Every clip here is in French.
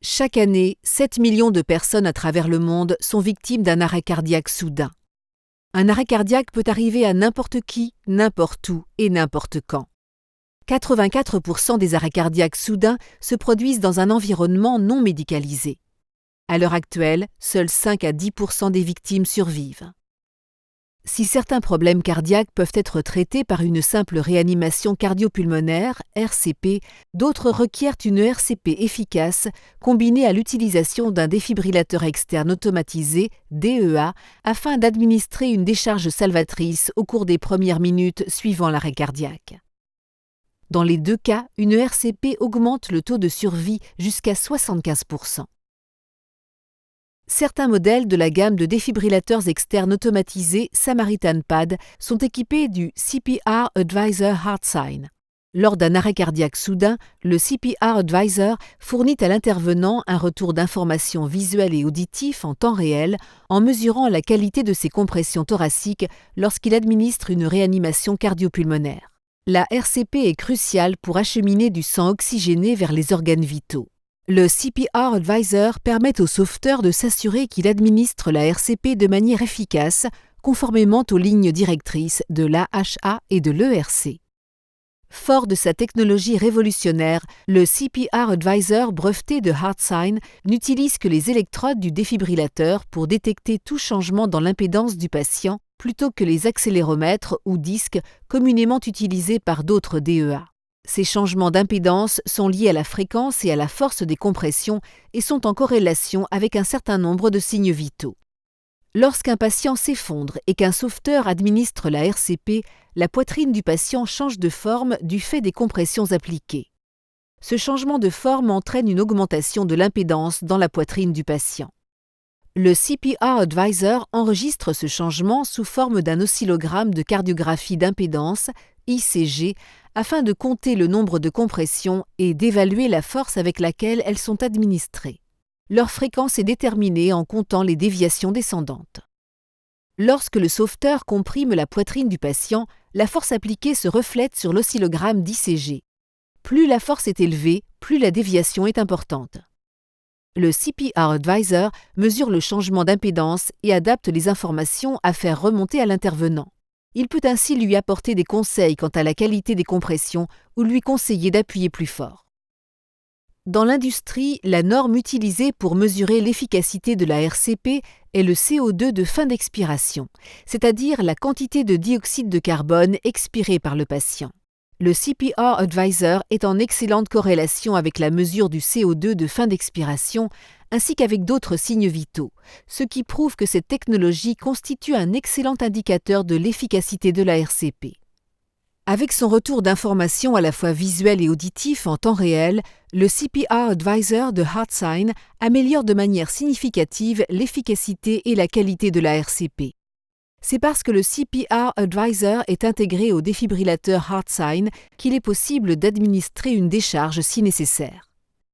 Chaque année, 7 millions de personnes à travers le monde sont victimes d'un arrêt cardiaque soudain. Un arrêt cardiaque peut arriver à n'importe qui, n'importe où et n'importe quand. 84% des arrêts cardiaques soudains se produisent dans un environnement non médicalisé. À l'heure actuelle, seuls 5 à 10% des victimes survivent. Si certains problèmes cardiaques peuvent être traités par une simple réanimation cardio-pulmonaire, RCP, d'autres requièrent une RCP efficace combinée à l'utilisation d'un défibrillateur externe automatisé, DEA, afin d'administrer une décharge salvatrice au cours des premières minutes suivant l'arrêt cardiaque. Dans les deux cas, une RCP augmente le taux de survie jusqu'à 75%. Certains modèles de la gamme de défibrillateurs externes automatisés Samaritan Pad sont équipés du CPR Advisor HeartSign. Lors d'un arrêt cardiaque soudain, le CPR Advisor fournit à l'intervenant un retour d'informations visuelles et auditif en temps réel en mesurant la qualité de ses compressions thoraciques lorsqu'il administre une réanimation cardio-pulmonaire. La RCP est cruciale pour acheminer du sang oxygéné vers les organes vitaux. Le CPR Advisor permet au sauveteur de s'assurer qu'il administre la RCP de manière efficace, conformément aux lignes directrices de l'AHA et de l'ERC. Fort de sa technologie révolutionnaire, le CPR Advisor breveté de HeartSign n'utilise que les électrodes du défibrillateur pour détecter tout changement dans l'impédance du patient, plutôt que les accéléromètres ou disques communément utilisés par d'autres DEA. Ces changements d'impédance sont liés à la fréquence et à la force des compressions et sont en corrélation avec un certain nombre de signes vitaux. Lorsqu'un patient s'effondre et qu'un sauveteur administre la RCP, la poitrine du patient change de forme du fait des compressions appliquées. Ce changement de forme entraîne une augmentation de l'impédance dans la poitrine du patient. Le CPR Advisor enregistre ce changement sous forme d'un oscillogramme de cardiographie d'impédance, ICG, afin de compter le nombre de compressions et d'évaluer la force avec laquelle elles sont administrées. Leur fréquence est déterminée en comptant les déviations descendantes. Lorsque le sauveteur comprime la poitrine du patient, la force appliquée se reflète sur l'oscillogramme d'ICG. Plus la force est élevée, plus la déviation est importante. Le CPR Advisor mesure le changement d'impédance et adapte les informations à faire remonter à l'intervenant. Il peut ainsi lui apporter des conseils quant à la qualité des compressions ou lui conseiller d'appuyer plus fort. Dans l'industrie, la norme utilisée pour mesurer l'efficacité de la RCP est le CO2 de fin d'expiration, c'est-à-dire la quantité de dioxyde de carbone expirée par le patient. Le CPR Advisor est en excellente corrélation avec la mesure du CO2 de fin d'expiration ainsi qu'avec d'autres signes vitaux, ce qui prouve que cette technologie constitue un excellent indicateur de l'efficacité de la RCP. Avec son retour d'informations à la fois visuel et auditif en temps réel, le CPR Advisor de HeartSign améliore de manière significative l'efficacité et la qualité de la RCP. C'est parce que le CPR Advisor est intégré au défibrillateur HeartSign qu'il est possible d'administrer une décharge si nécessaire.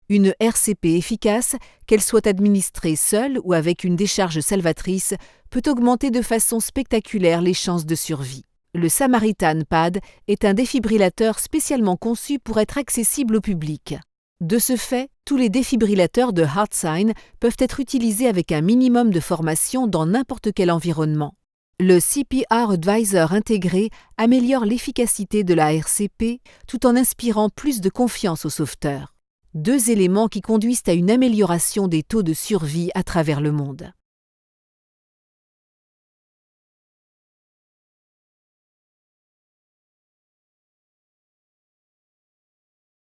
Une RCP efficace, qu'elle soit administrée seule ou avec une décharge salvatrice, peut augmenter de façon spectaculaire les chances de survie. Le Samaritan Pad est un défibrillateur spécialement conçu pour être accessible au public. De ce fait, tous les défibrillateurs de HeartSign peuvent être utilisés avec un minimum de formation dans n'importe quel environnement. Le CPR Advisor intégré améliore l'efficacité de la RCP tout en inspirant plus de confiance aux sauveteurs. Deux éléments qui conduisent à une amélioration des taux de survie à travers le monde.